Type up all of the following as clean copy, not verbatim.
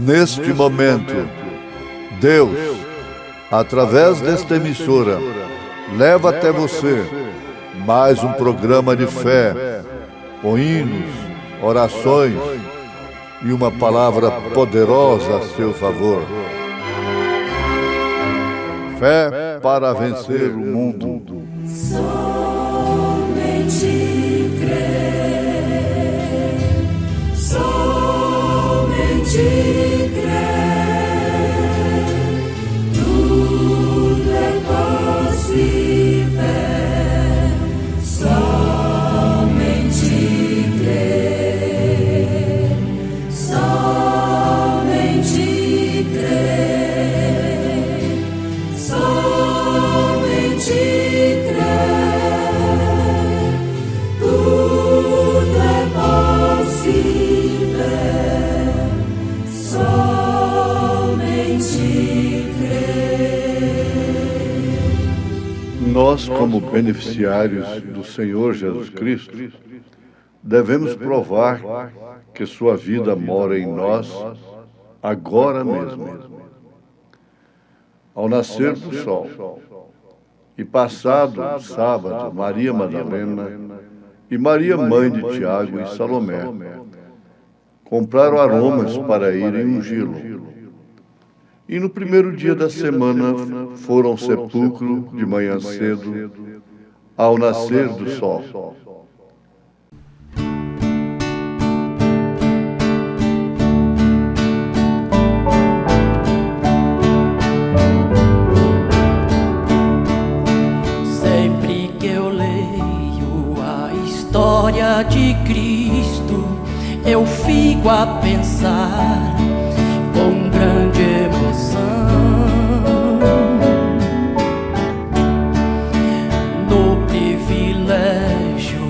Neste momento, Deus, através desta emissora, leva até você mais um programa de fé, com hinos, orações e uma palavra poderosa a seu favor. Fé para vencer o mundo. Somente crer, somente crer, tudo é possível, somente crer, somente crer, somente crer, tudo é possível, somente crer. Nós, como beneficiários do Senhor Jesus Cristo, devemos provar que sua vida mora em nós agora mesmo. Ao nascer do sol e passado o sábado, Maria Madalena e Maria, mãe de Tiago e Salomé, compraram aromas para irem ungí-lo. E no primeiro dia da semana foram ao sepulcro de manhã cedo, ao nascer do sol. Sempre que eu leio a história de Cristo, eu fico a pensar com grande emoção no privilégio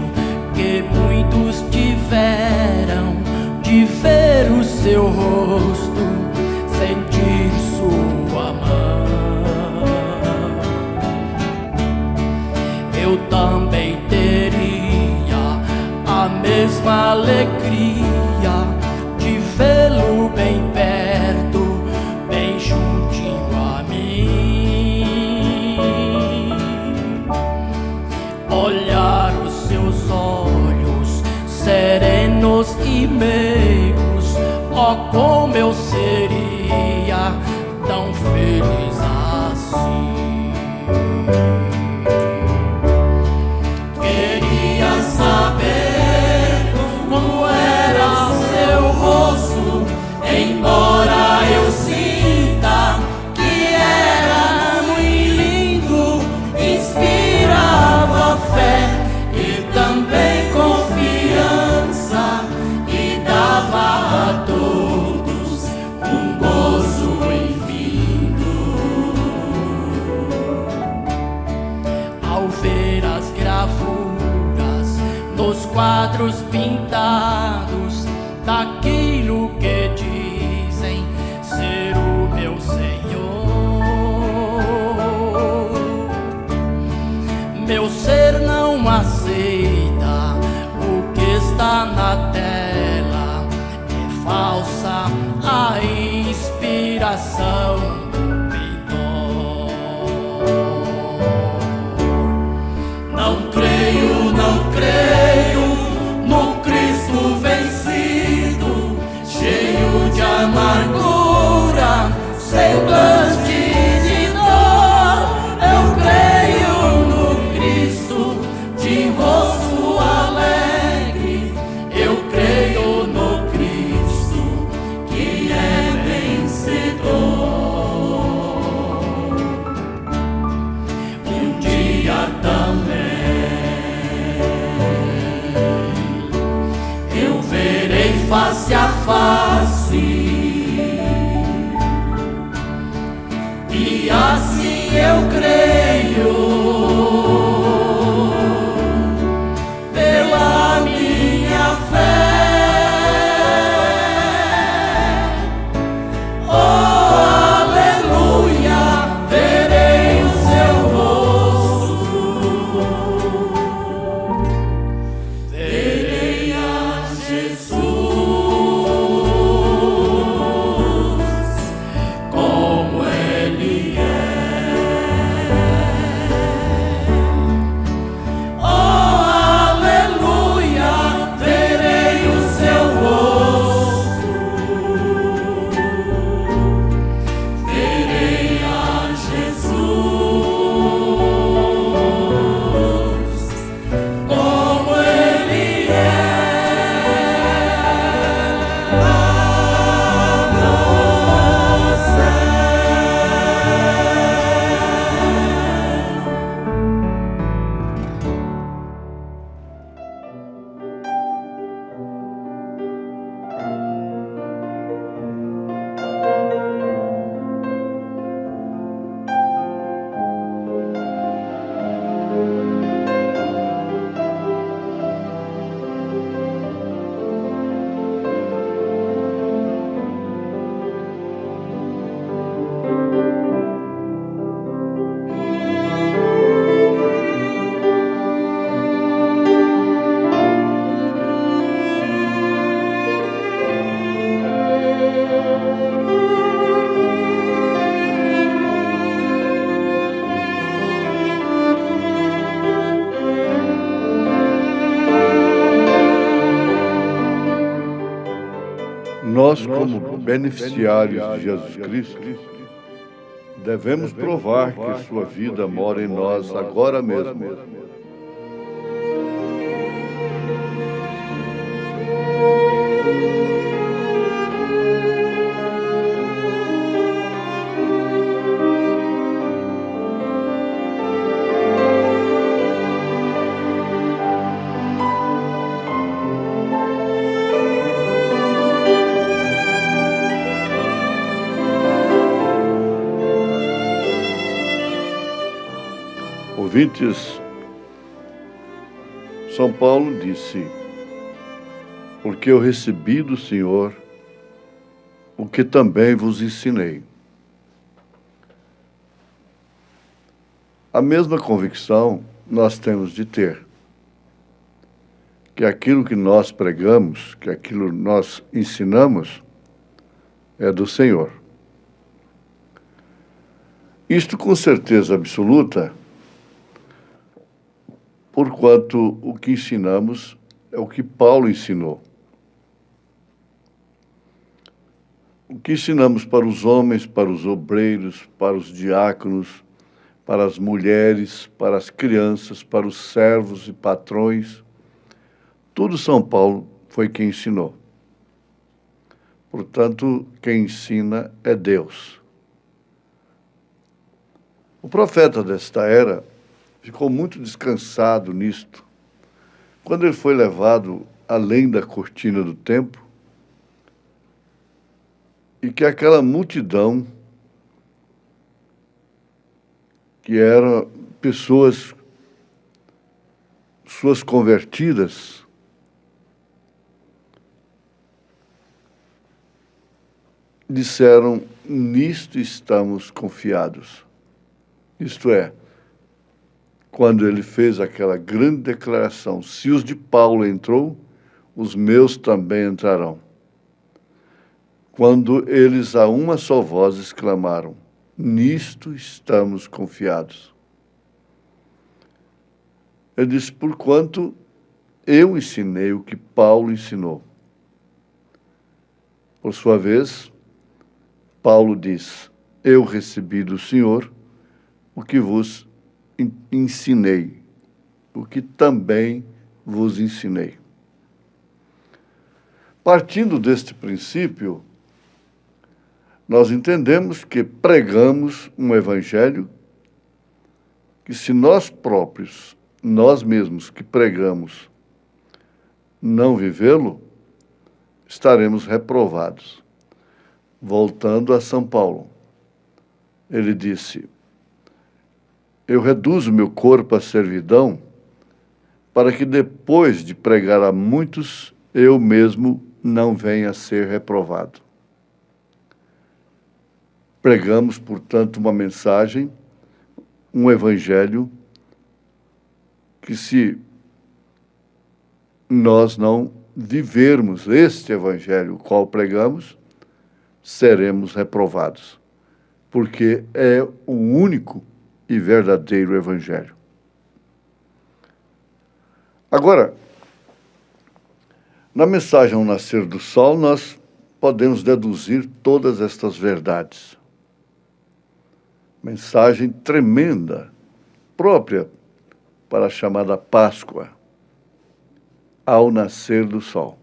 que muitos tiveram de ver o seu rosto, sentir sua mão. Eu também teria a mesma alegria de vê-lo bem perto, bem juntinho a mim. Olhar os seus olhos serenos e meigos, oh, como eu seria tão feliz assim. Queria saber como era seu rosto, embora eu sinta que era muito lindo, inspirava fé e também confiança e dava a todos um gozo infinito. Ao ver as gravuras nos quadros pintados daquilo que dizem ser o meu Senhor, meu ser não aceita o que está na tela, é falsa a inspiração do pintor. Não creio, não creio no Cristo vencido, cheio de amargura, semblante de dor. Eu creio no Cristo de rosto alegre, eu creio no Cristo que é vencedor. Um dia também eu verei face a face, e assim eu creio pela minha fé. Oh, aleluia, verei o seu rosto, verei a Jesus. Nós, como beneficiários de Jesus Cristo, devemos provar que sua vida mora em nós agora mesmo. Ouvintes, São Paulo disse: porque eu recebi do Senhor o que também vos ensinei. A mesma convicção nós temos de ter, que aquilo que nós pregamos, que aquilo que nós ensinamos, é do Senhor. Isto com certeza absoluta, porquanto o que ensinamos é o que Paulo ensinou. O que ensinamos para os homens, para os obreiros, para os diáconos, para as mulheres, para as crianças, para os servos e patrões, tudo São Paulo foi quem ensinou. Portanto, quem ensina é Deus. O profeta desta era ficou muito descansado nisto, quando ele foi levado além da cortina do templo, e que aquela multidão, que eram pessoas, suas convertidas, disseram: nisto estamos confiados. Isto é, quando ele fez aquela grande declaração: se os de Paulo entrou, os meus também entrarão. Quando eles a uma só voz exclamaram: nisto estamos confiados. Ele disse: porquanto eu ensinei o que Paulo ensinou. Por sua vez, Paulo diz: eu recebi do Senhor o que vos ensinei, o que também vos ensinei. Partindo deste princípio, nós entendemos que pregamos um evangelho que, se nós próprios, nós mesmos que pregamos, não vivê-lo, estaremos reprovados. Voltando a São Paulo, ele disse: eu reduzo meu corpo à servidão, para que depois de pregar a muitos, eu mesmo não venha a ser reprovado. Pregamos, portanto, uma mensagem, um evangelho, que se nós não vivermos este evangelho, o qual pregamos, seremos reprovados, porque é o único e verdadeiro evangelho. Agora, na mensagem ao nascer do sol, nós podemos deduzir todas estas verdades. Mensagem tremenda, própria para a chamada Páscoa, ao nascer do sol.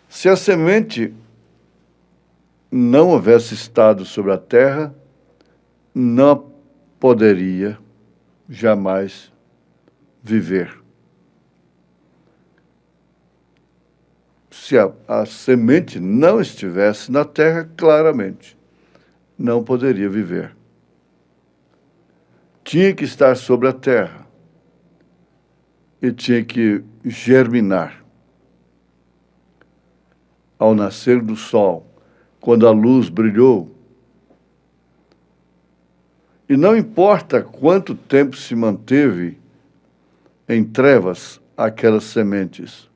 Se a semente não houvesse estado sobre a terra, não poderia jamais viver. Se a semente não estivesse na terra, claramente, não poderia viver. Tinha que estar sobre a terra e tinha que germinar. Ao nascer do sol, quando a luz brilhou, e não importa quanto tempo se manteve em trevas aquelas sementes,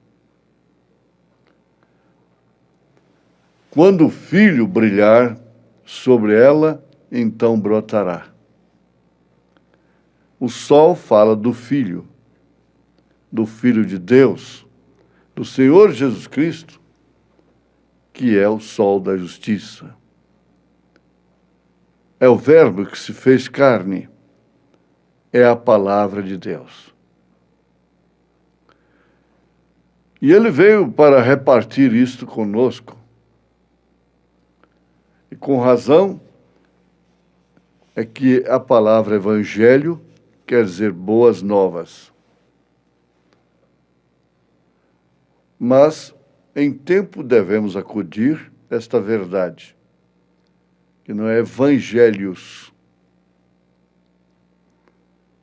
quando o filho brilhar sobre ela, então brotará. O sol fala do Filho de Deus, do Senhor Jesus Cristo, que é o sol da justiça. É o Verbo que se fez carne, é a palavra de Deus. E ele veio para repartir isto conosco. E com razão é que a palavra evangelho quer dizer boas novas. Mas em tempo devemos acudir esta verdade, que não é evangelhos,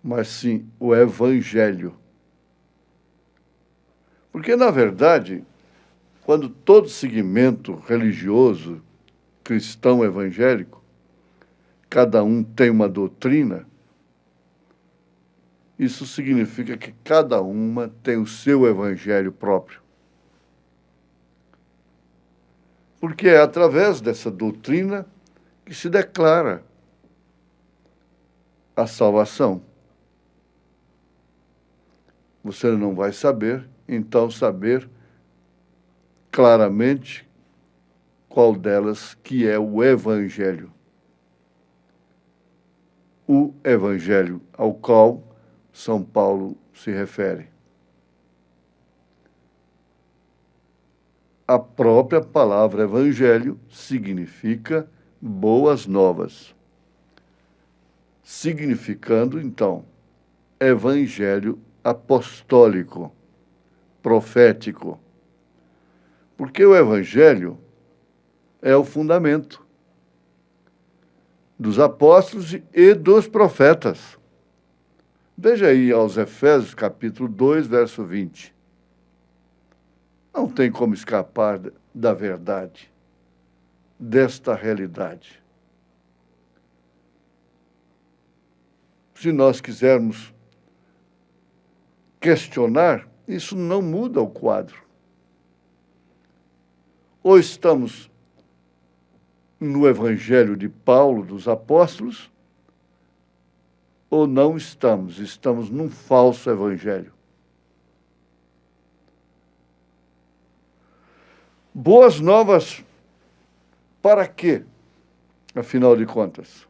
mas sim o evangelho. Porque, na verdade, quando todo segmento religioso, cristão evangélico, cada um tem uma doutrina, isso significa que cada uma tem o seu evangelho próprio. Porque é através dessa doutrina que se declara a salvação. Você não vai saber, então saber claramente qual delas que é o evangelho. O evangelho ao qual São Paulo se refere. A própria palavra evangelho significa boas novas. Significando, então, evangelho apostólico, profético. Porque o evangelho é o fundamento dos apóstolos e dos profetas. Veja aí aos Efésios, capítulo 2, verso 20. Não tem como escapar da verdade, desta realidade. Se nós quisermos questionar, isso não muda o quadro. Ou estamos no Evangelho de Paulo, dos apóstolos, ou não estamos. Estamos num falso evangelho. Boas novas para quê, afinal de contas?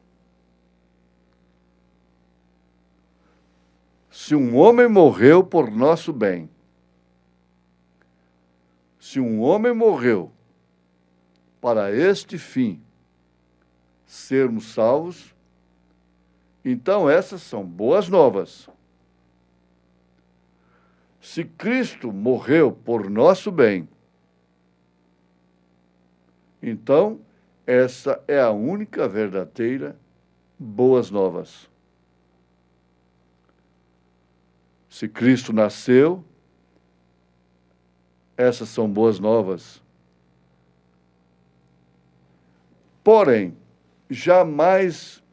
Se um homem morreu por nosso bem, se um homem morreu para este fim, sermos salvos, então essas são boas novas. Se Cristo morreu por nosso bem, então essa é a única verdadeira boas novas. Se Cristo nasceu, essas são boas novas. Porém, jamais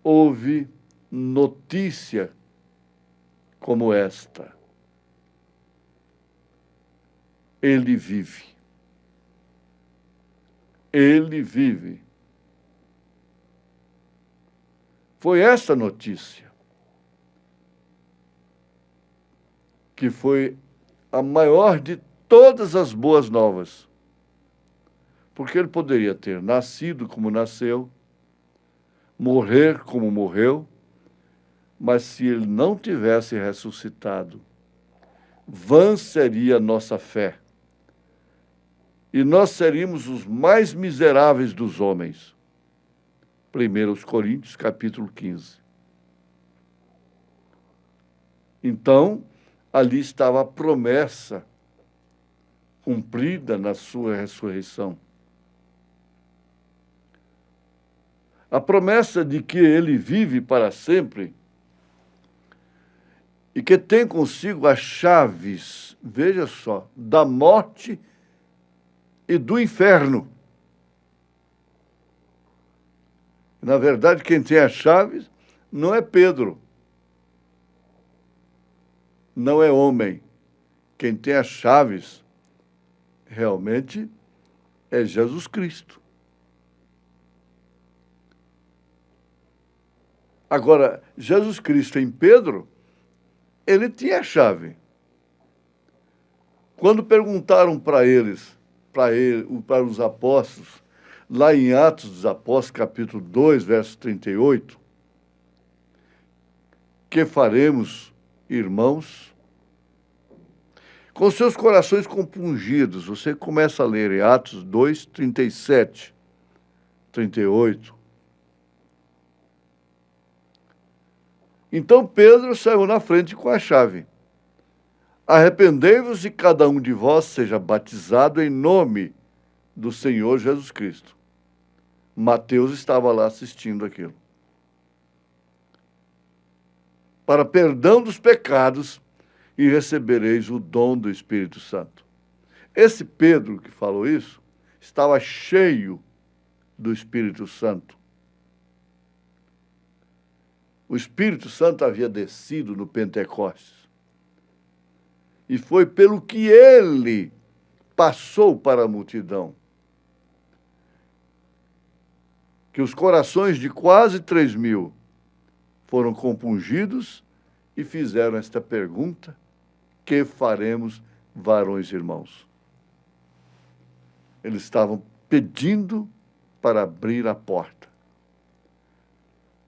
houve notícia como esta. Ele vive. Ele vive. Foi esta notícia que foi a maior de todas as boas novas. Porque ele poderia ter nascido como nasceu, morrer como morreu, mas se ele não tivesse ressuscitado, vã seria a nossa fé. E nós seríamos os mais miseráveis dos homens. 1 Coríntios, capítulo 15. Então, ali estava a promessa cumprida na sua ressurreição. A promessa de que ele vive para sempre e que tem consigo as chaves, veja só, da morte e do inferno. Na verdade, quem tem as chaves não é Pedro, não é homem. Quem tem as chaves realmente é Jesus Cristo. Agora, Jesus Cristo em Pedro, ele tinha a chave. Quando perguntaram para os apóstolos, lá em Atos dos Apóstolos, capítulo 2, verso 38, que faremos, irmãos? Com seus corações compungidos, você começa a ler em Atos 2, 37, 38. Então Pedro saiu na frente com a chave. Arrependei-vos e cada um de vós seja batizado em nome do Senhor Jesus Cristo. Mateus estava lá assistindo aquilo. Para perdão dos pecados, e recebereis o dom do Espírito Santo. Esse Pedro que falou isso, estava cheio do Espírito Santo. O Espírito Santo havia descido no Pentecostes. E foi pelo que ele passou para a multidão que os corações de quase 3.000 foram compungidos e fizeram esta pergunta: que faremos, varões e irmãos? Eles estavam pedindo para abrir a porta.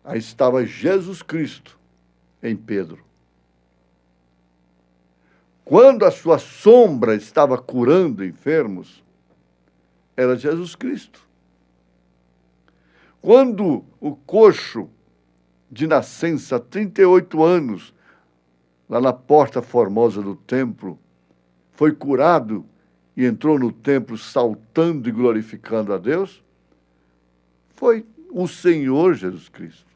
Aí estava Jesus Cristo em Pedro. Quando a sua sombra estava curando enfermos, era Jesus Cristo. Quando o coxo de nascença, há 38 anos, lá na porta formosa do templo, foi curado e entrou no templo saltando e glorificando a Deus, foi o Senhor Jesus Cristo.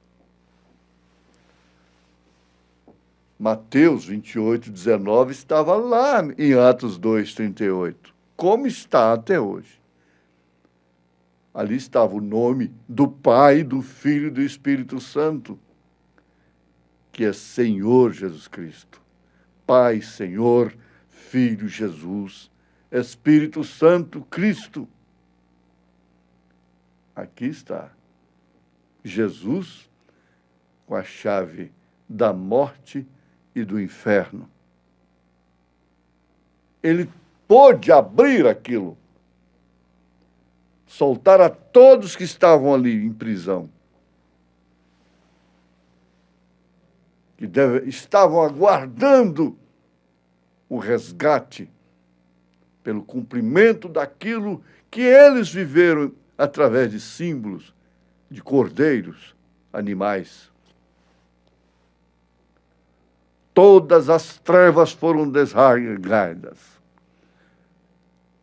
Mateus 28, 19 estava lá em Atos 2, 38, como está até hoje. Ali estava o nome do Pai, do Filho e do Espírito Santo, que é Senhor Jesus Cristo. Pai, Senhor, Filho, Jesus, Espírito Santo, Cristo. Aqui está Jesus com a chave da morte e do inferno. Ele pôde abrir aquilo, soltar a todos que estavam ali em prisão, que estavam aguardando o resgate pelo cumprimento daquilo que eles viveram através de símbolos, de cordeiros, animais. Todas as trevas foram desarraigadas,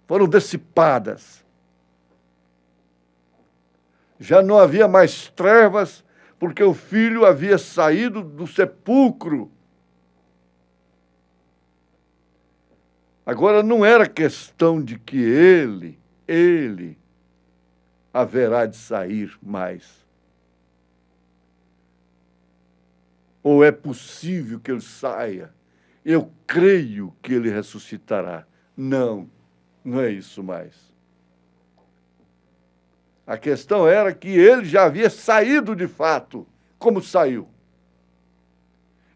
foram dissipadas. Já não havia mais trevas, porque o Filho havia saído do sepulcro. Agora não era questão de que ele haverá de sair mais. Ou é possível que ele saia? Eu creio que ele ressuscitará. Não, não é isso mais. A questão era que ele já havia saído de fato. Como saiu?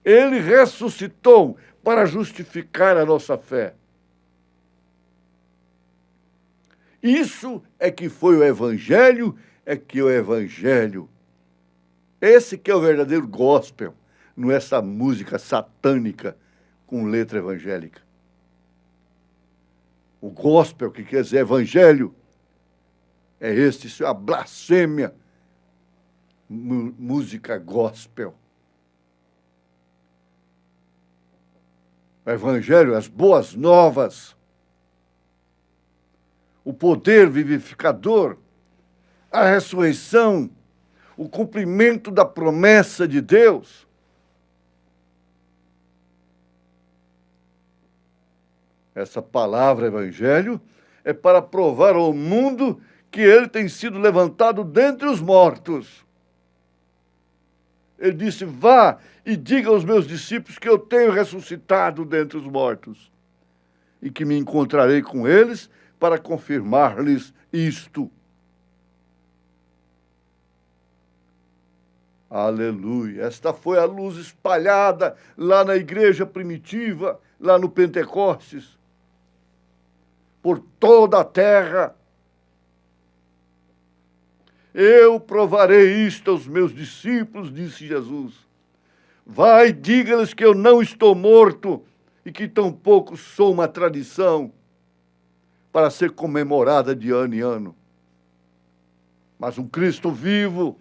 Ele ressuscitou para justificar a nossa fé. Isso é que foi o Evangelho, esse que é o verdadeiro gospel, não é essa música satânica com letra evangélica. O gospel, que quer dizer evangelho, é isso é a blasfêmia. Música gospel. O evangelho, as boas novas, o poder vivificador, a ressurreição, o cumprimento da promessa de Deus. Essa palavra evangelho é para provar ao mundo que ele tem sido levantado dentre os mortos. Ele disse: vá e diga aos meus discípulos que eu tenho ressuscitado dentre os mortos e que me encontrarei com eles para confirmar-lhes isto. Aleluia! Esta foi a luz espalhada lá na igreja primitiva, lá no Pentecostes. por toda a terra. Eu provarei isto aos meus discípulos, disse Jesus. Vai, diga-lhes que eu não estou morto e que tampouco sou uma tradição para ser comemorada de ano em ano. Mas um Cristo vivo,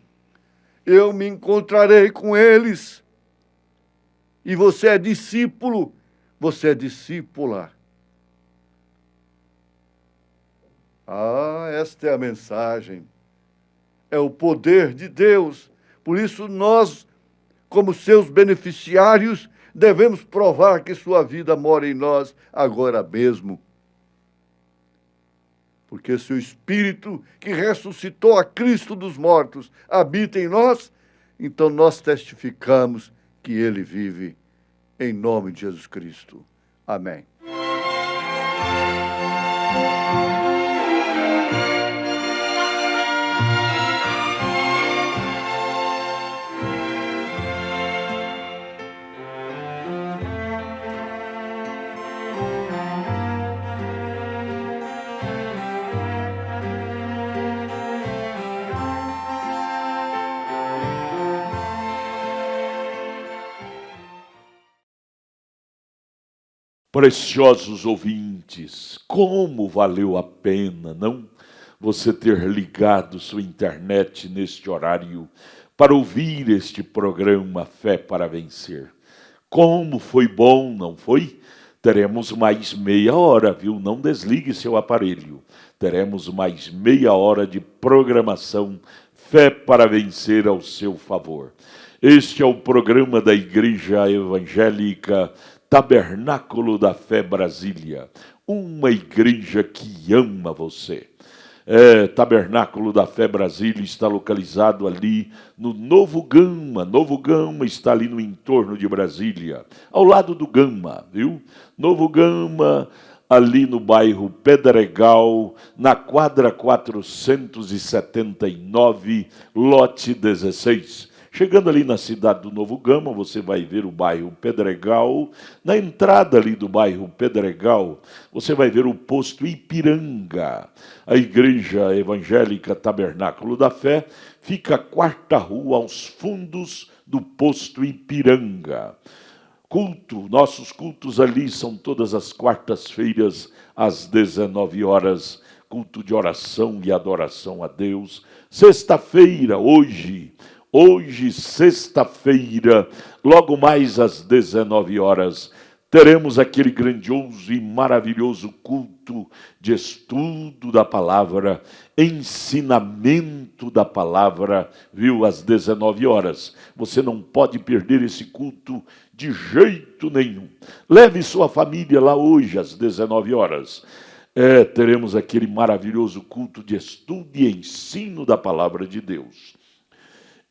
eu me encontrarei com eles. E você é discípulo, você é discípula. Esta é a mensagem. É o poder de Deus. Por isso nós, como seus beneficiários, devemos provar que sua vida mora em nós agora mesmo. Porque se o Espírito que ressuscitou a Cristo dos mortos habita em nós, então nós testificamos que Ele vive, em nome de Jesus Cristo. Amém. Preciosos ouvintes, como valeu a pena, não? Você ter ligado sua internet neste horário para ouvir este programa Fé para Vencer. Como foi bom, não foi? Teremos mais meia hora, viu? Não desligue seu aparelho. Teremos mais meia hora de programação Fé para Vencer ao seu favor. Este é o programa da Igreja Evangélica Tabernáculo da Fé Brasília, uma igreja que ama você. Tabernáculo da Fé Brasília está localizado ali no Novo Gama. Novo Gama está ali no entorno de Brasília, ao lado do Gama, viu? Novo Gama, ali no bairro Pedregal, na quadra 479, lote 16. Chegando ali na cidade do Novo Gama, você vai ver o bairro Pedregal. Na entrada ali do bairro Pedregal, você vai ver o posto Ipiranga. A Igreja Evangélica Tabernáculo da Fé fica a quarta rua aos fundos do posto Ipiranga. Nossos cultos ali são todas as quartas-feiras às 19 horas. Culto de oração e adoração a Deus. Sexta-feira, hoje, sexta-feira, logo mais às 19 horas, teremos aquele grandioso e maravilhoso culto de estudo da palavra, ensinamento da palavra, viu, às 19 horas. Você não pode perder esse culto de jeito nenhum. Leve sua família lá hoje às 19 horas. Teremos aquele maravilhoso culto de estudo e ensino da palavra de Deus.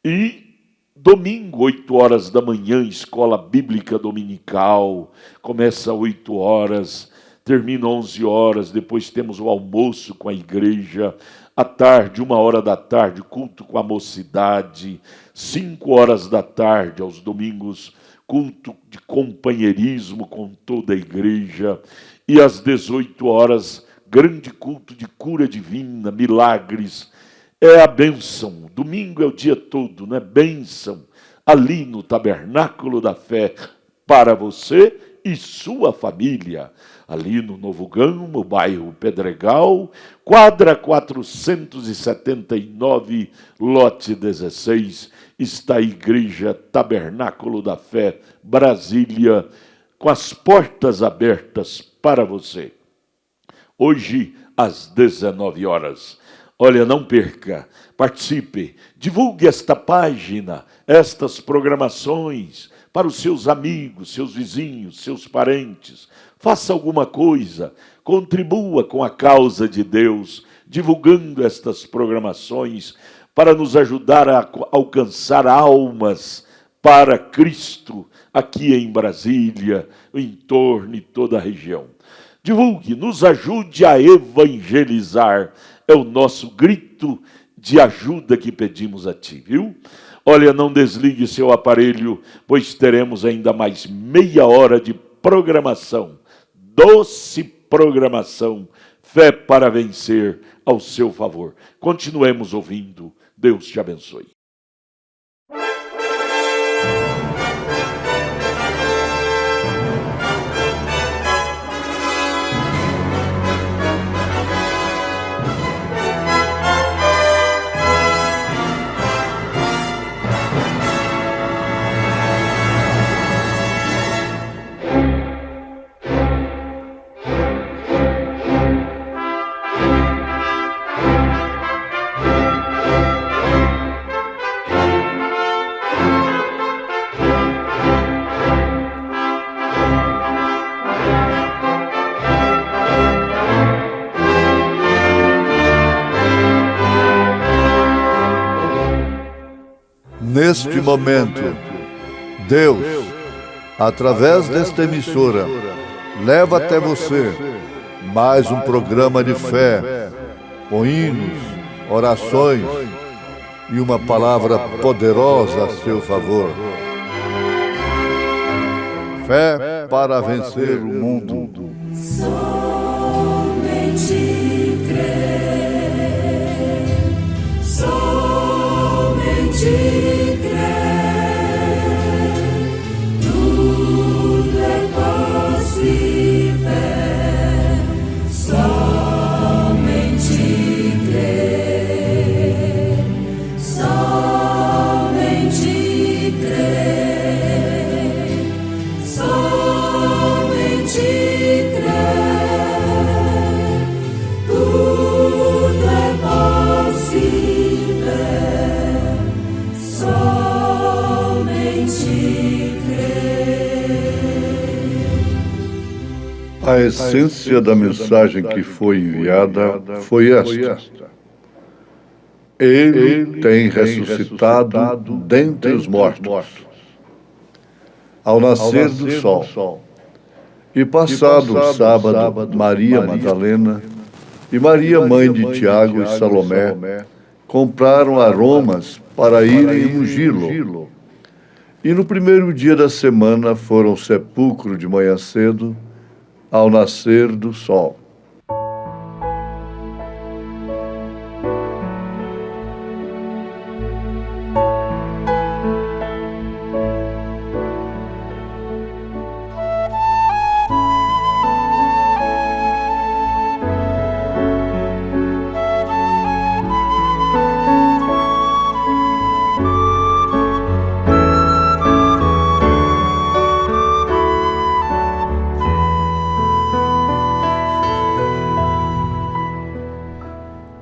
E domingo, 8 horas da manhã, escola bíblica dominical, começa às 8 horas, termina às 11 horas, depois temos o almoço com a igreja, à tarde, 1 hora da tarde, culto com a mocidade, 5 horas da tarde, aos domingos, culto de companheirismo com toda a igreja, e às 18 horas, grande culto de cura divina, milagres. É a bênção, domingo é o dia todo, né? Bênção, ali no Tabernáculo da Fé, para você e sua família. Ali no Novo Gama, bairro Pedregal, quadra 479, lote 16, está a Igreja Tabernáculo da Fé, Brasília, com as portas abertas para você. Hoje, às 19 horas. Olha, não perca, participe, divulgue esta página, estas programações para os seus amigos, seus vizinhos, seus parentes. Faça alguma coisa, contribua com a causa de Deus, divulgando estas programações para nos ajudar a alcançar almas para Cristo aqui em Brasília, em torno e toda a região. Divulgue, nos ajude a evangelizar. É o nosso grito de ajuda que pedimos a ti, viu? Olha, não desligue seu aparelho, pois teremos ainda mais meia hora de programação, doce programação, fé para vencer ao seu favor. Continuemos ouvindo. Deus te abençoe. Neste momento, Deus, através desta emissora, leva até você mais um programa de fé, com hinos, orações e uma palavra poderosa a seu favor. Fé para vencer o mundo. Somente crer, somente crer, tudo é possível, somente crer, somente crer, somente crer, tudo é possível, somente crer. A essência da mensagem que foi enviada foi esta: Ele tem ressuscitado dentre os mortos, ao nascer do sol. E passado o sábado, Maria Madalena e Maria, mãe de Tiago e Salomé, compraram aromas para irem ungí-lo. E no primeiro dia da semana foram ao sepulcro de manhã cedo, ao nascer do sol.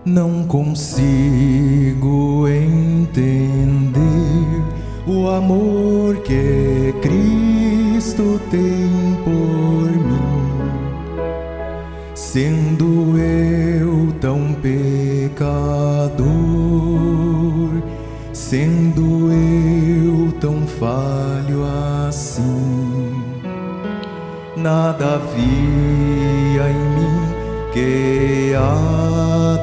Não consigo entender o amor que Cristo tem por mim, sendo eu tão pecador, sendo eu tão falho assim. Nada havia em mim que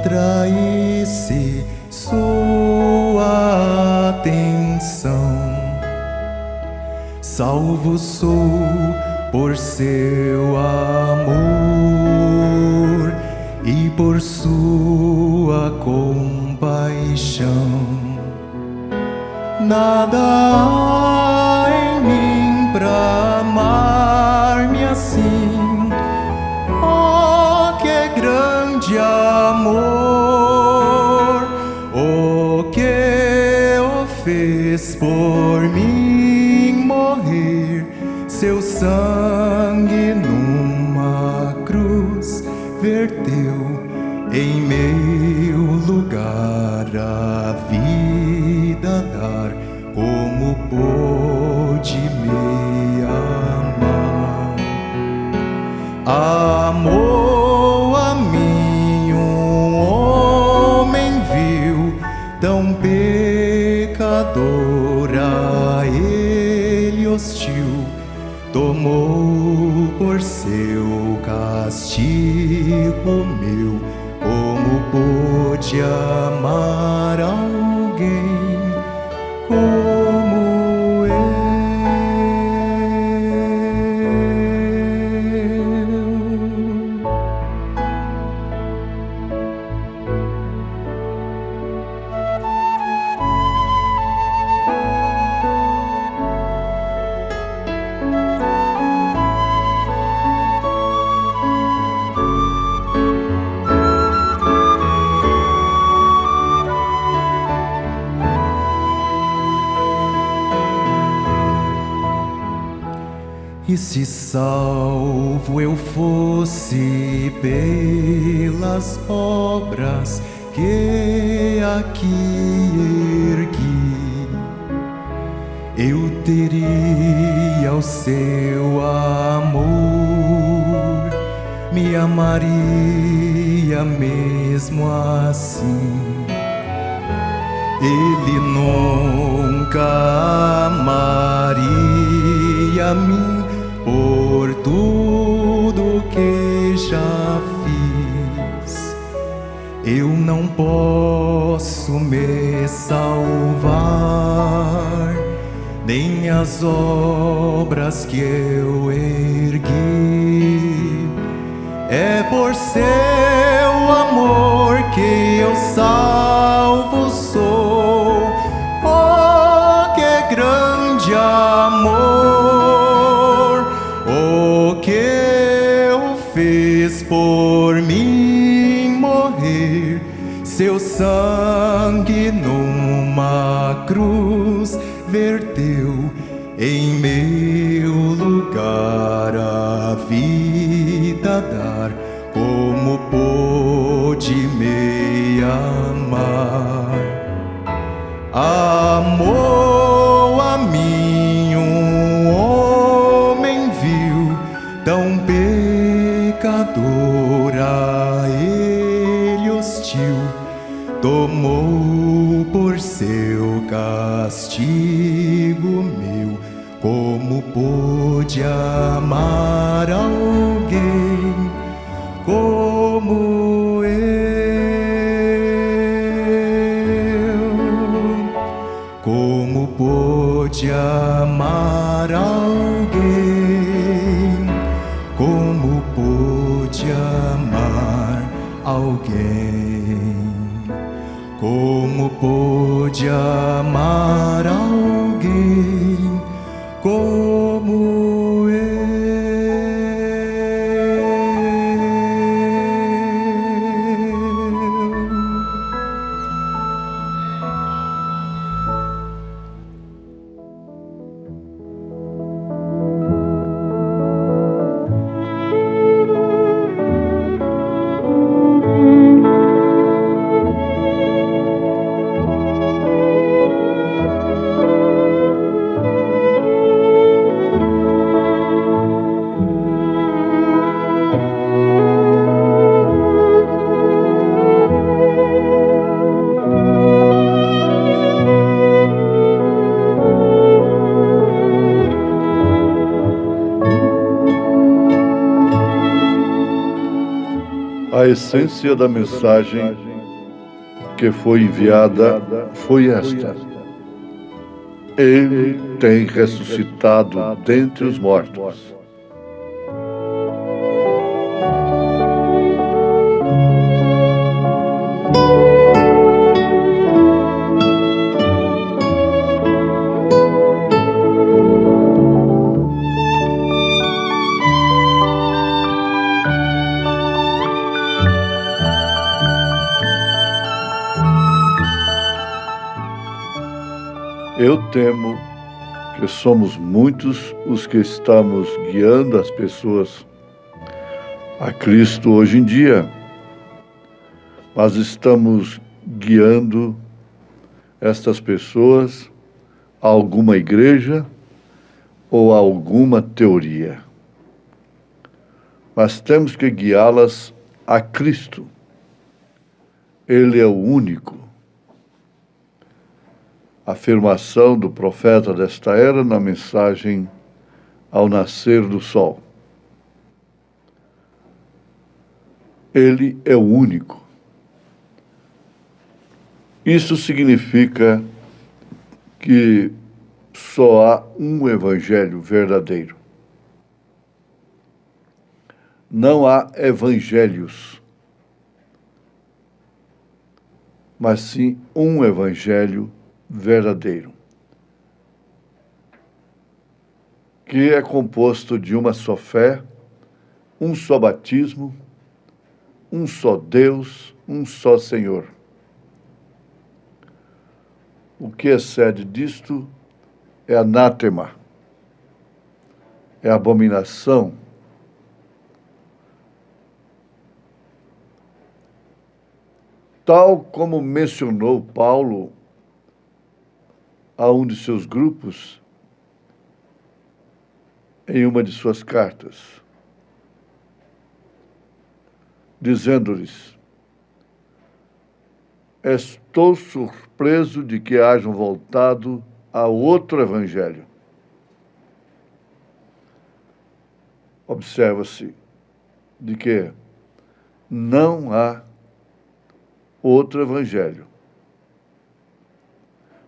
atraísse sua atenção. Salvo sou por seu amor e por sua compaixão. Nada há em mim pra amar-me assim. De amor, o que o fez por mim morrer, seu sangue numa cruz verteu em meu lugar a vida dar. Como pôde me amar? Amou a mim um homem vil, tão pecador, a ele hostil, tomou por seu castigo meu. Como pôde amar alguém como eu? E se salvo eu fosse pelas obras que aqui ergui, eu teria o seu amor, me amaria mesmo assim. Ele nunca amaria a mim por tudo que já fiz. Eu não posso me salvar, nem as obras que eu ergui. É por seu amor que eu salvo sou. Oh, que grande amor, o que eu fez por mim morrer. Seu sangue numa cruz verteu em meu lugar a vida dar. Como pôde me amar? Amou a mim homem vil, tão pecador, a ele hostil, tomou por seu castigo meu. Como pôde amar alguém como eu? Como pôde amar alguém? Como pôde amar alguém? Como pôde amar alguém como eu? A essência da mensagem que foi enviada foi esta: Ele tem ressuscitado dentre os mortos. Eu temo que somos muitos os que estamos guiando as pessoas a Cristo hoje em dia, mas estamos guiando estas pessoas a alguma igreja ou a alguma teoria. Mas temos que guiá-las a Cristo. Ele é o único. Afirmação do profeta desta era na mensagem ao nascer do sol. Ele é o único. Isso significa que só há um evangelho verdadeiro. Não há evangelhos, mas sim um evangelho verdadeiro, que é composto de uma só fé, um só batismo, um só Deus, um só Senhor. O que excede disto é anátema, é abominação, tal como mencionou Paulo a um de seus grupos em uma de suas cartas, dizendo-lhes: estou surpreso de que hajam voltado a outro evangelho. Observa-se de que não há outro evangelho,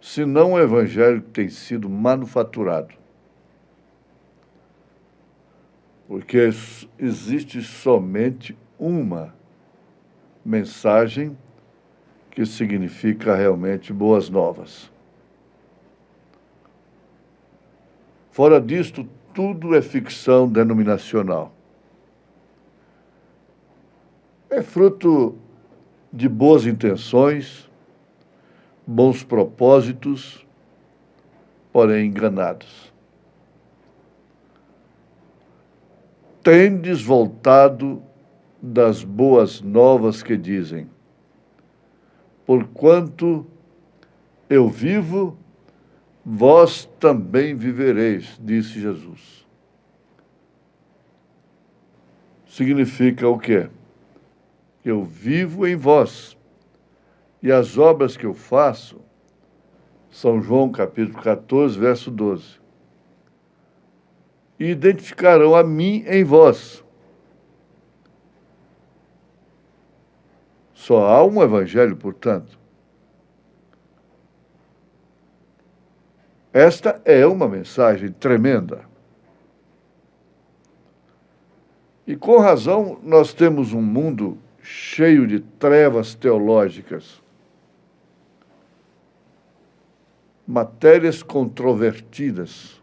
senão o evangelho que tem sido manufaturado. Porque existe somente uma mensagem que significa realmente boas novas. Fora disto, tudo é ficção denominacional. É fruto de boas intenções, bons propósitos, porém enganados. Tendes voltado das boas novas que dizem: porquanto eu vivo, vós também vivereis, disse Jesus. Significa o quê? Eu vivo em vós, e as obras que eu faço, São João capítulo 14, verso 12, e identificarão a mim em vós. Só há um evangelho, portanto. Esta é uma mensagem tremenda. E com razão nós temos um mundo cheio de trevas teológicas, matérias controvertidas,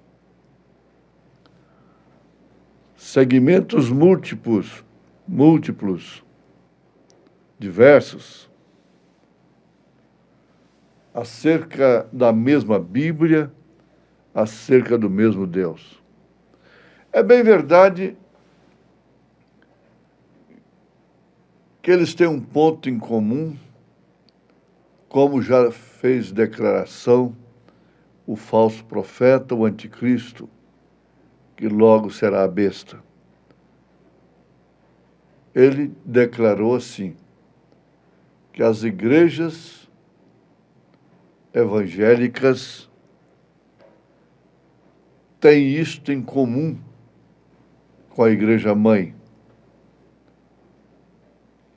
segmentos múltiplos, diversos, acerca da mesma Bíblia, acerca do mesmo Deus. É bem verdade que eles têm um ponto em comum, como já fez declaração o falso profeta, o anticristo, que logo será a besta. Ele declarou assim, que as igrejas evangélicas têm isto em comum com a igreja mãe,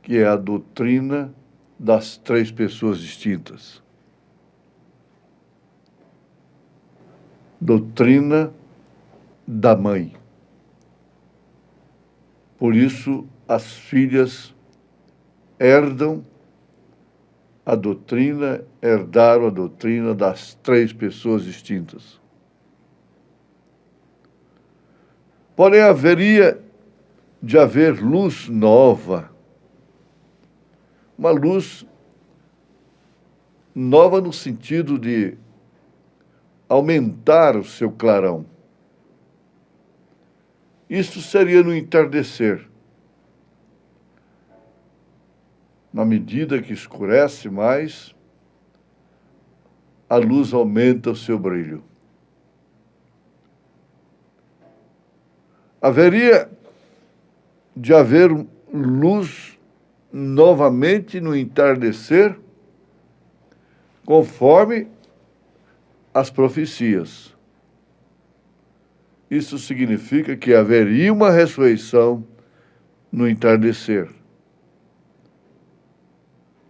que é a doutrina das três pessoas distintas. Doutrina da mãe. Por isso, as filhas herdaram a doutrina das três pessoas distintas. Porém, haveria de haver luz nova, uma luz nova no sentido de aumentar o seu clarão. Isto seria no entardecer. Na medida que escurece mais, a luz aumenta o seu brilho. Haveria de haver luz novamente no entardecer, conforme as profecias. Isso significa que haveria uma ressurreição no entardecer.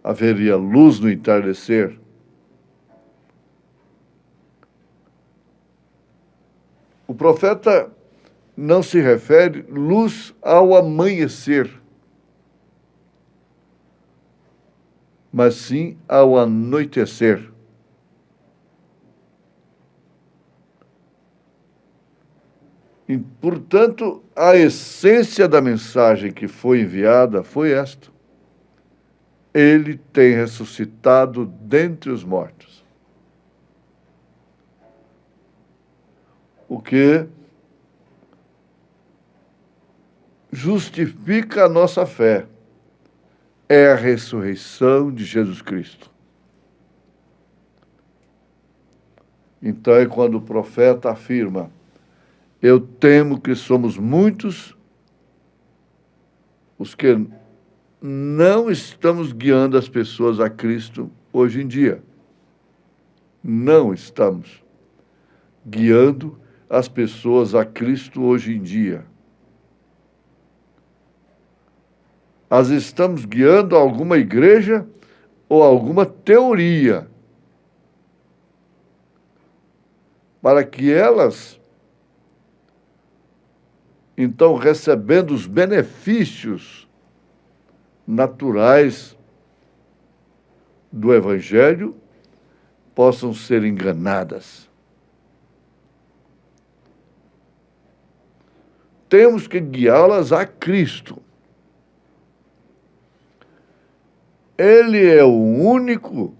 Haveria luz no entardecer. O profeta não se refere luz ao amanhecer, mas sim ao anoitecer. E, portanto, a essência da mensagem que foi enviada foi esta: ele tem ressuscitado dentre os mortos. O que justifica a nossa fé é a ressurreição de Jesus Cristo. Então é quando o profeta afirma: eu temo que somos muitos os que não estamos guiando as pessoas a Cristo hoje em dia. Não estamos guiando as pessoas a Cristo hoje em dia. As estamos guiando a alguma igreja ou a alguma teoria, para que elas, então, recebendo os benefícios naturais do Evangelho, possam ser enganadas. Temos que guiá-las a Cristo. Ele é o único,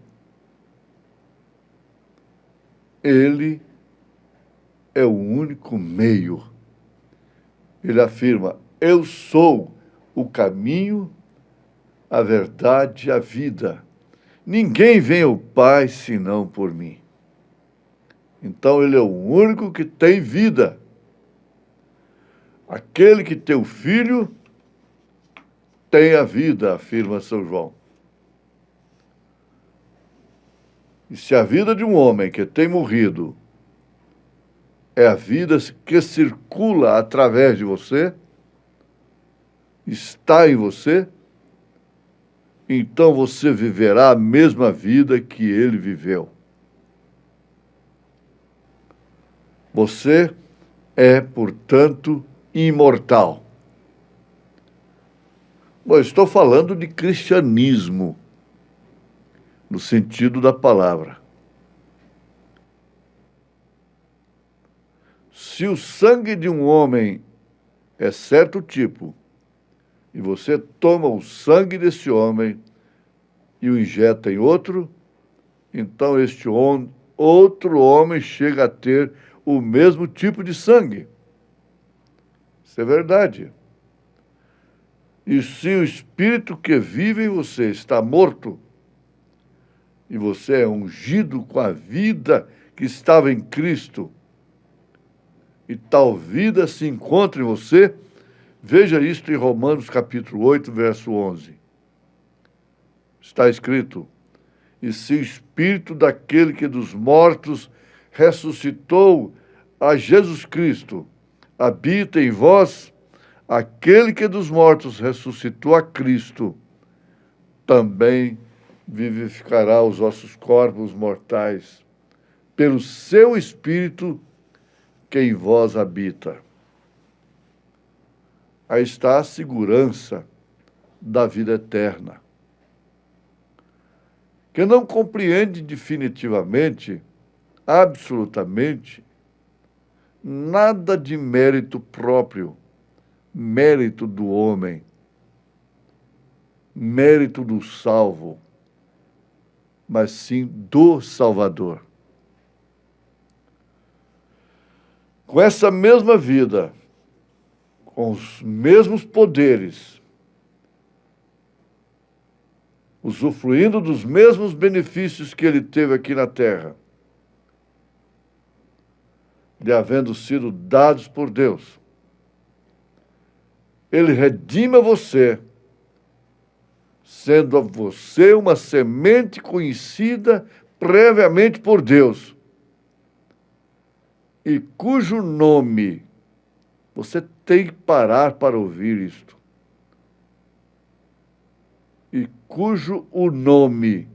ele é o único meio. Ele afirma: eu sou o caminho, a verdade e a vida. Ninguém vem ao Pai senão por mim. Então ele é o único que tem vida. Aquele que tem o Filho tem a vida, afirma São João. E se a vida de um homem que tem morrido é a vida que circula através de você, está em você, então você viverá a mesma vida que ele viveu. Você é, portanto, imortal. Bom, estou falando de cristianismo, no sentido da palavra. Se o sangue de um homem é certo tipo, e você toma o sangue desse homem e o injeta em outro, então este outro homem chega a ter o mesmo tipo de sangue. Isso é verdade. E se o espírito que vive em você está morto, e você é ungido com a vida que estava em Cristo, e tal vida se encontra em você, veja isto em Romanos capítulo 8, verso 11. Está escrito: e se o Espírito daquele que dos mortos ressuscitou a Jesus Cristo habita em vós, aquele que dos mortos ressuscitou a Cristo também vivificará os vossos corpos mortais pelo seu Espírito que em vós habita. Aí está a segurança da vida eterna, que não compreende definitivamente, absolutamente, nada de mérito próprio, mérito do homem, mérito do salvo, mas sim do Salvador. Com essa mesma vida, com os mesmos poderes, usufruindo dos mesmos benefícios que ele teve aqui na terra, lhe havendo sido dados por Deus, ele redime você, sendo você uma semente conhecida previamente por Deus, e cujo nome, você tem que parar para ouvir isto, e cujo o nome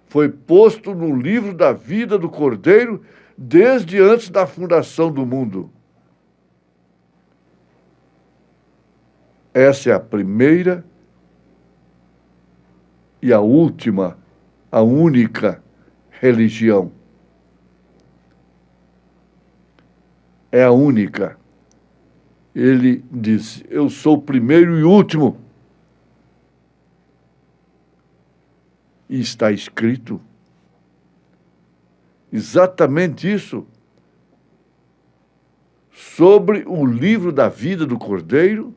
foi posto no livro da vida do Cordeiro desde antes da fundação do mundo. Essa é a primeira e a última, a única religião. É a única. Ele diz: eu sou o primeiro e último. E está escrito exatamente isso sobre o livro da vida do Cordeiro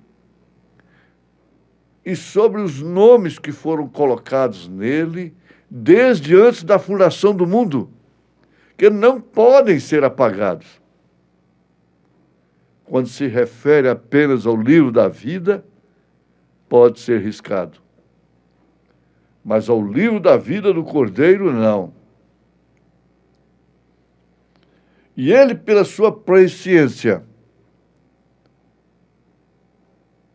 e sobre os nomes que foram colocados nele desde antes da fundação do mundo, que não podem ser apagados. Quando se refere apenas ao livro da vida, pode ser riscado. Mas ao livro da vida do Cordeiro, não. E ele, pela sua presciência,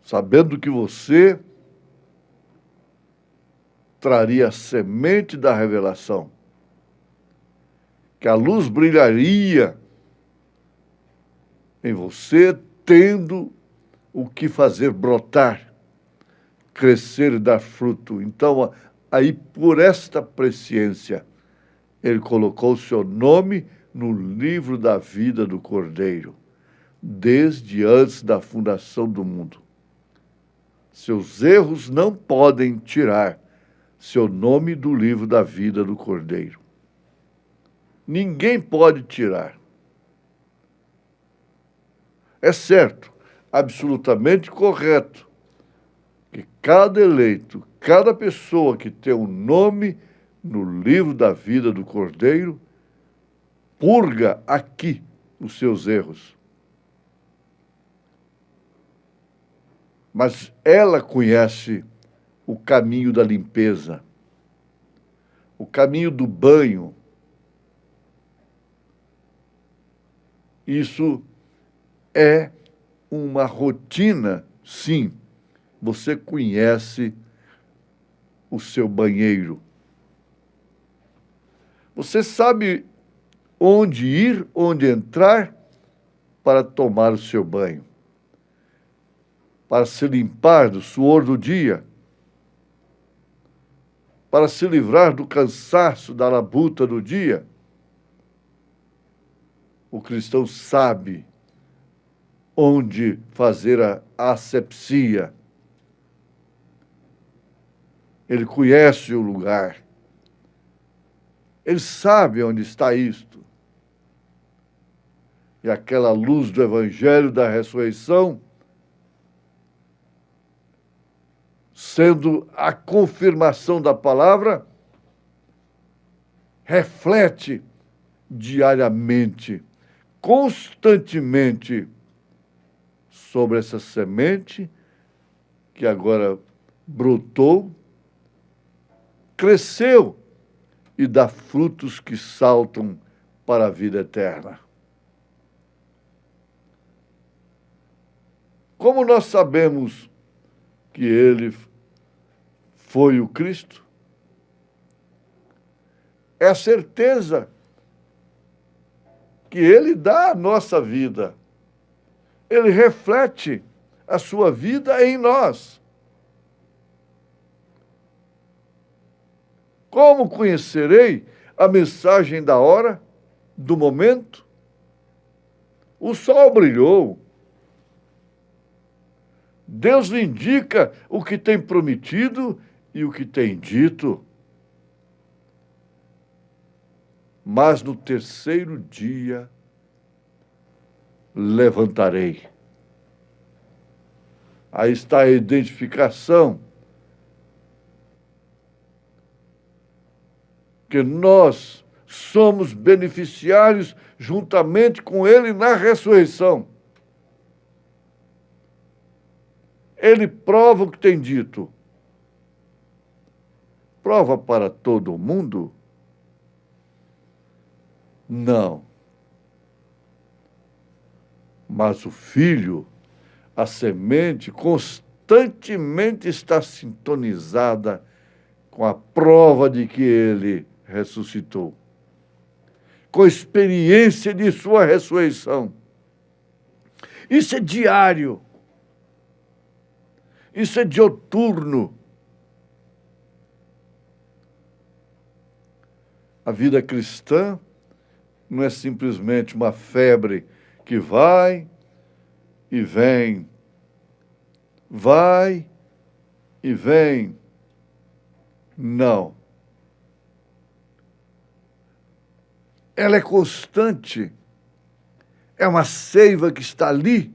sabendo que você traria a semente da revelação, que a luz brilharia em você, tendo o que fazer brotar, crescer e dar fruto. Então, aí, por esta presciência, ele colocou o seu nome no livro da vida do Cordeiro, desde antes da fundação do mundo. Seus erros não podem tirar seu nome do livro da vida do Cordeiro. Ninguém pode tirar. É certo, absolutamente correto, que cada eleito, cada pessoa que tem um nome no livro da vida do Cordeiro, purga aqui os seus erros. Mas ela conhece o caminho da limpeza, o caminho do banho. Isso é uma rotina, sim. Você conhece o seu banheiro. Você sabe onde ir, onde entrar para tomar o seu banho, para se limpar do suor do dia, para se livrar do cansaço, da labuta do dia. O cristão sabe onde fazer a asepsia. Ele conhece o lugar. Ele sabe onde está isto. E aquela luz do Evangelho da ressurreição, sendo a confirmação da palavra, reflete diariamente, constantemente, sobre essa semente que agora brotou, cresceu e dá frutos que saltam para a vida eterna. Como nós sabemos que ele foi o Cristo? É a certeza que ele dá à nossa vida. Ele reflete a sua vida em nós. Como conhecerei a mensagem da hora, do momento? O sol brilhou. Deus lhe indica o que tem prometido e o que tem dito. Mas no terceiro dia levantarei. Aí está a identificação que nós somos beneficiários juntamente com ele na ressurreição. Ele prova o que tem dito. Prova para todo mundo? Não. Mas o Filho, a semente, constantemente está sintonizada com a prova de que ele ressuscitou, com a experiência de sua ressurreição. Isso é diário. Isso é dioturno. A vida cristã não é simplesmente uma febre que vai e vem, vai e vem. Não. Ela é constante. É uma seiva que está ali,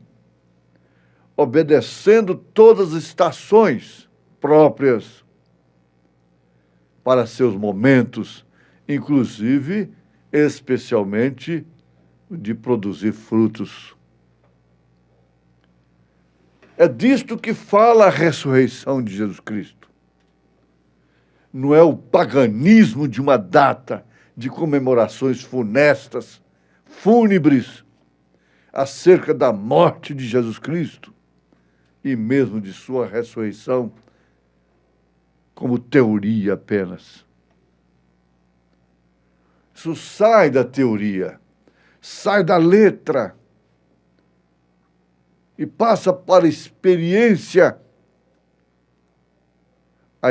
obedecendo todas as estações, próprias para seus momentos, inclusive, especialmente, de produzir frutos. É disto que fala a ressurreição de Jesus Cristo. Não é o paganismo de uma data de comemorações funestas, fúnebres, acerca da morte de Jesus Cristo e mesmo de sua ressurreição, como teoria apenas. Isso sai da teoria, sai da letra e passa para a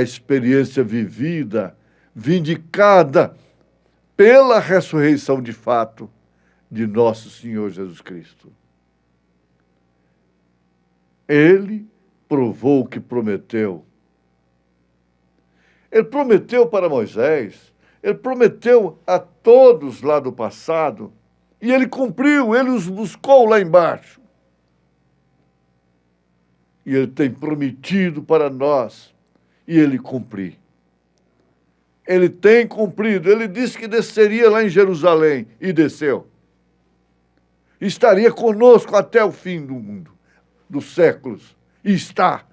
experiência vivida, vindicada pela ressurreição de fato de nosso Senhor Jesus Cristo. Ele provou o que prometeu. Ele prometeu para Moisés, ele prometeu a todos lá do passado, e ele cumpriu, ele os buscou lá embaixo. E ele tem prometido para nós, e ele cumprir. Ele tem cumprido, ele disse que desceria lá em Jerusalém, e desceu. Estaria conosco até o fim do mundo, dos séculos. E está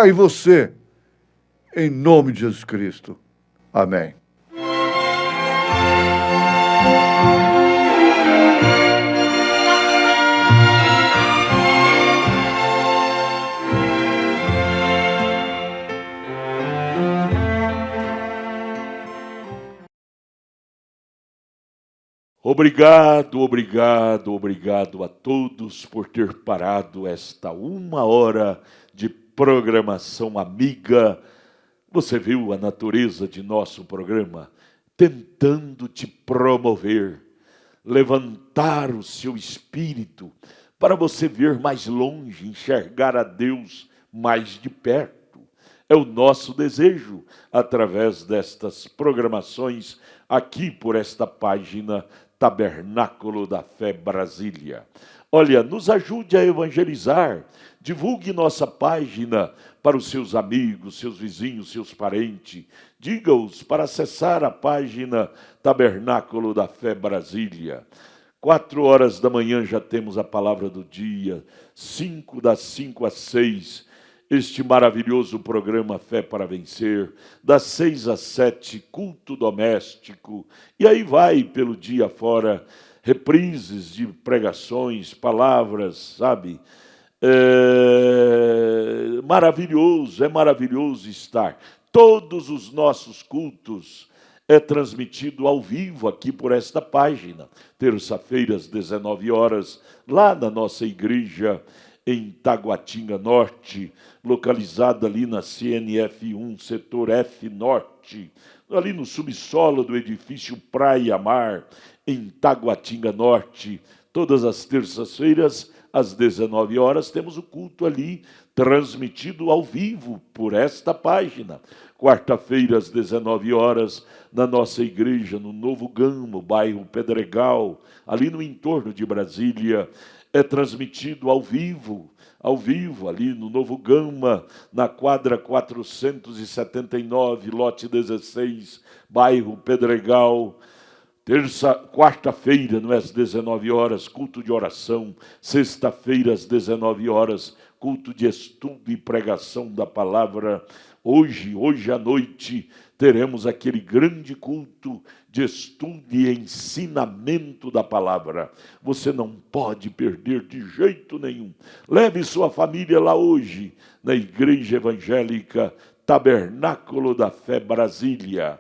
em você, em nome de Jesus Cristo. Amém. Obrigado a todos por ter parado esta 1 hora de programação amiga. Você viu a natureza de nosso programa? Tentando te promover, levantar o seu espírito para você ver mais longe, enxergar a Deus mais de perto. É o nosso desejo através destas programações aqui por esta página Tabernáculo da Fé Brasília. Olha, nos ajude a evangelizar, divulgue nossa página para os seus amigos, seus vizinhos, seus parentes. Diga-os para acessar a página Tabernáculo da Fé Brasília. 4 horas da manhã já temos a palavra do dia, das 5 às 6, este maravilhoso programa Fé para Vencer, das 6 às 7, culto doméstico, e aí vai pelo dia fora, reprises de pregações, palavras, sabe? É maravilhoso estar. Todos os nossos cultos é transmitido ao vivo aqui por esta página. Terça-feira às 19 horas, lá na nossa igreja em Taguatinga Norte, localizada ali na CNF1, setor F Norte, ali no subsolo do edifício Praia Mar, em Taguatinga Norte. Todas as terças-feiras, às 19 horas, temos o culto ali, transmitido ao vivo por esta página. Quarta-feira, às 19 horas, na nossa igreja, no Novo Gama, bairro Pedregal, ali no entorno de Brasília, é transmitido ao vivo, ali no Novo Gama, na quadra 479, lote 16, bairro Pedregal. Quarta-feira, às 19 horas, culto de oração. Sexta-feira, às 19 horas, culto de estudo e pregação da palavra. Hoje à noite, teremos aquele grande culto de estudo e ensinamento da palavra. Você não pode perder de jeito nenhum. Leve sua família lá hoje, na Igreja Evangélica Tabernáculo da Fé Brasília.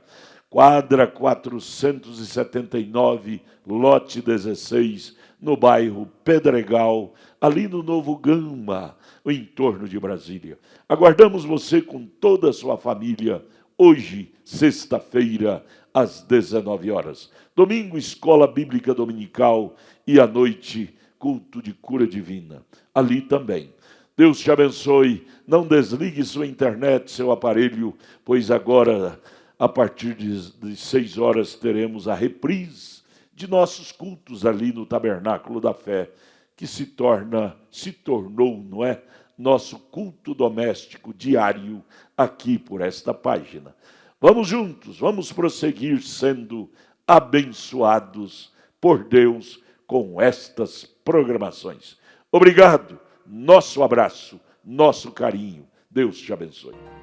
Quadra 479, lote 16, no bairro Pedregal, ali no Novo Gama, no entorno de Brasília. Aguardamos você com toda a sua família, hoje, sexta-feira, às 19 horas. Domingo, Escola Bíblica Dominical e à noite, culto de cura divina. Ali também. Deus te abençoe. Não desligue sua internet, seu aparelho, pois agora, a partir de 6 horas, teremos a reprise de nossos cultos ali no Tabernáculo da Fé, que se tornou, não é? nosso culto doméstico diário aqui por esta página. Vamos juntos, vamos prosseguir sendo abençoados por Deus com estas programações. Obrigado, nosso abraço, nosso carinho. Deus te abençoe.